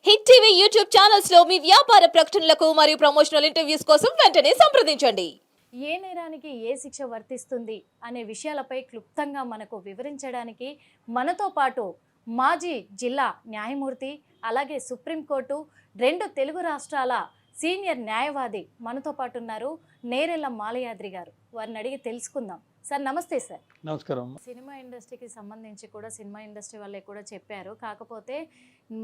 Hit TV YouTube channels లో మీ వ్యాపార ప్రకటనలకు మరియు ప్రమోషనల్ ఇంటర్వ్యూస్ కోసం వెంటనే సంప్రదించండి. ఏ నేరానికి ఏ శిక్ష వర్తిస్తుంది అనే విషయాలపై క్లుప్తంగా మనకు వివరించడానికి మనతో పాటు మాజీ జిల్లా న్యాయమూర్తి అలాగే సుప్రీంకోర్టు 2 తెలుగు రాష్ట్రాల సీనియర్ న్యాయవాది మనతో పాటు ఉన్నారు. నేరెళ్ళ మాలయాద్రి గారు. వారిని అడిగి తెలుసుకుందాం. సార్ నమస్తే. సార్ నమస్కారం. సినిమా ఇండస్ట్రీకి సంబంధించి కూడా సినిమా ఇండస్ట్రీ వాళ్ళే కూడా చెప్పారు. కాకపోతే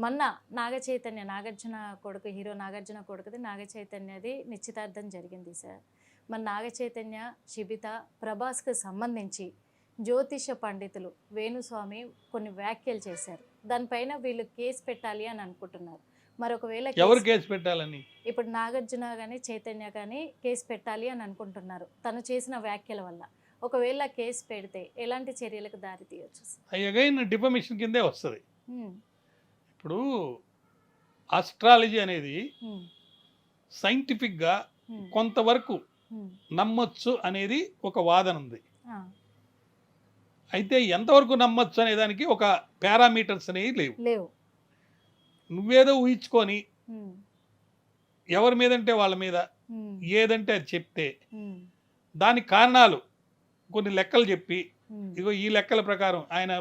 మొన్న నాగార్జున కొడుకు హీరో నాగార్జున కొడుకుది నాగచైతన్యది నిశ్చితార్థం జరిగింది సార్. మన నాగచైతన్య శిబిత ప్రభాస్కి సంబంధించి జ్యోతిష పండితులు వేణుస్వామి కొన్ని వ్యాఖ్యలు చేశారు. దానిపైన వీళ్ళు కేసు పెట్టాలి అని అనుకుంటున్నారు. మరొకవేళ ఎవరు కేసు పెట్టాలని ఇప్పుడు నాగార్జున కానీ చైతన్య కానీ కేసు పెట్టాలి అని అనుకుంటున్నారు తను చేసిన వ్యాఖ్యల వల్ల. ఒకవేళ కేసు పెడితే ఎలాంటి చర్యలకు దారి తీయచ్చు? అగైన్ డిఫమేషన్ కిందే వస్తుంది. ఇప్పుడు ఆస్ట్రాలజీ అనేది సైంటిఫిక్గా కొంతవరకు నమ్మొచ్చు అనేది ఒక వాదన ఉంది. అయితే ఎంతవరకు నమ్మొచ్చు అనే దానికి ఒక పారామీటర్స్ అనేవి లేవు. నువ్వేదో ఊహించుకొని ఎవరి మీదంటే వాళ్ళ మీద ఏదంటే అది చెప్తే దానికి కారణాలు కొన్ని లెక్కలు చెప్పి ఇగో ఈ లెక్కల ప్రకారం ఆయన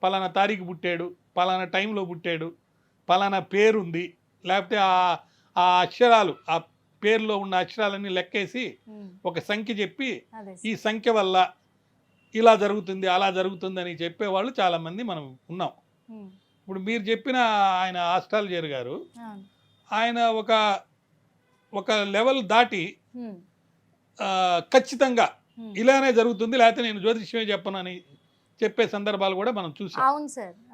పలానా తారీఖు పుట్టాడు, పలానా టైంలో పుట్టాడు, పలానా పేరుంది, లేకపోతే ఆ అక్షరాలు ఆ పేరులో ఉన్న అక్షరాలన్నీ లెక్కేసి ఒక సంఖ్య చెప్పి ఈ సంఖ్య వల్ల ఇలా జరుగుతుంది అలా జరుగుతుంది అని చెప్పేవాళ్ళు చాలామంది మనం ఉన్నాం. ఇప్పుడు మీరు చెప్పిన ఆయన ఆస్ట్రాలజర్ గారు ఆయన ఒక లెవెల్ దాటి ఖచ్చితంగా ఇలానే జరుగుతుంది లేకపోతే నేను జ్యోతిష్యమే చెప్పను అని చెప్పే సందర్భాలు కూడా మనం చూసాం.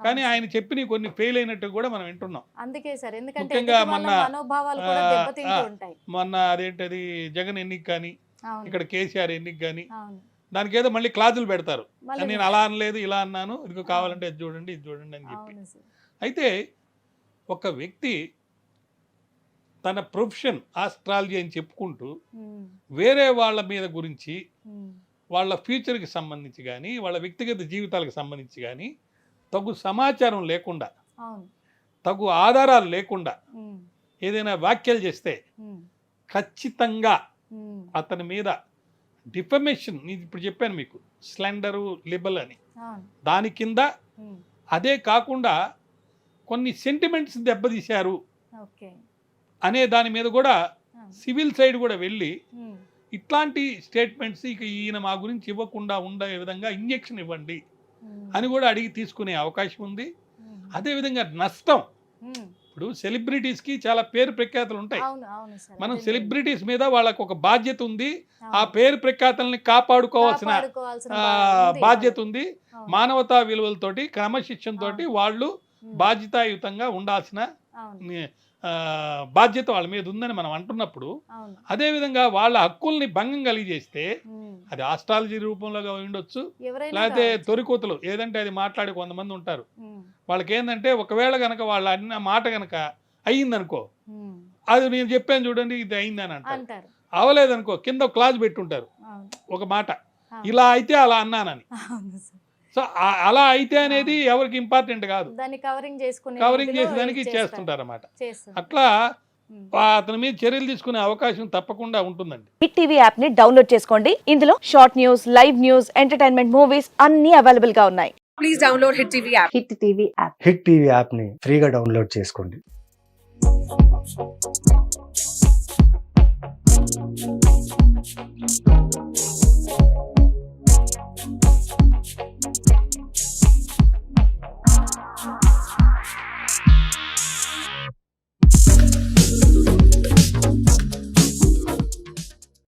కానీ ఆయన చెప్పిన కొన్ని ఫెయిల్ అయినట్టు కూడా మనం వింటున్నాం. ముఖ్యంగా మొన్న అదేంటది జగన్ ఎన్నిక కానీ ఇక్కడ కేసీఆర్ ఎన్నిక కానీ దానికి ఏదో మళ్ళీ క్లాజులు పెడతారు. నేను అలా అనలేదు ఇలా అన్నాను, ఇది కావాలంటే ఇది చూడండి ఇది చూడండి అని చెప్పి. అయితే ఒక వ్యక్తి తన ప్రొఫెషన్ ఆస్ట్రాలజీ అని చెప్పుకుంటూ వేరే వాళ్ళ మీద గురించి వాళ్ళ ఫ్యూచర్కి సంబంధించి కానీ వాళ్ళ వ్యక్తిగత జీవితాలకు సంబంధించి కానీ తగు సమాచారం లేకుండా తగు ఆధారాలు లేకుండా ఏదైనా వ్యాఖ్యలు చేస్తే ఖచ్చితంగా అతని మీద డిఫమేషన్, నేను ఇప్పుడు చెప్పాను మీకు స్లెండరు లిబల్ అని, దాని కింద అదే కాకుండా కొన్ని సెంటిమెంట్స్ దెబ్బతీశారు అనే దాని మీద కూడా సివిల్ సైడ్ కూడా వెళ్ళి ఇట్లాంటి స్టేట్మెంట్స్ ఇక ఈయన మా గురించి ఇవ్వకుండా ఉండే విధంగా ఇంజెక్షన్ ఇవ్వండి అని కూడా అడిగి తీసుకునే అవకాశం ఉంది. అదేవిధంగా నష్టం, ఇప్పుడు సెలబ్రిటీస్కి చాలా పేరు ప్రఖ్యాతలు ఉంటాయి. మనం సెలబ్రిటీస్ మీద వాళ్ళకు ఒక బాధ్యత ఉంది, ఆ పేరు ప్రఖ్యాతల్ని కాపాడుకోవాల్సిన బాధ్యత ఉంది. మానవతా విలువలతోటి క్రమశిక్షణతోటి వాళ్ళు బాధ్యతాయుతంగా ఉండాల్సిన బాధ్యత వాళ్ళ మీద ఉందని మనం అంటున్నప్పుడు అదేవిధంగా వాళ్ళ హక్కుల్ని భంగం కలిగజేస్తే అది ఆస్ట్రాలజీ రూపంలో ఉండొచ్చు, లేకపోతే తొరికూతలు ఏదంటే అది మాట్లాడి కొంతమంది ఉంటారు. వాళ్ళకి ఏంటంటే ఒకవేళ కనుక వాళ్ళు అన్న మాట కనుక అయ్యిందనుకో, అది నేను చెప్పాను చూడండి ఇది అయిందని అంటారు. అవలేదనుకో కింద క్లాజ్ పెట్టుంటారు ఒక మాట, ఇలా అయితే అలా అన్నానని. సో అలా అయితే అనేది ఎవరికి ఇంపార్టెంట్ కాదు, కవరింగ్ చేసేదానికి చేస్తుంటారు అన్నమాట. అట్లా అతని మీద చర్యలు తీసుకునే అవకాశం తప్పకుండా ఉంటుందండి. హిట్ టీవీ యాప్ ని డౌన్లోడ్ చేసుకోండి. ఇందులో short news, live news, entertainment movies అన్ని అవైలబుల్ గా ఉన్నాయి. Please download hit TV app. Hit TV app. Hit TV app ని ఫ్రీగా డౌన్లోడ్ చేసుకోండి.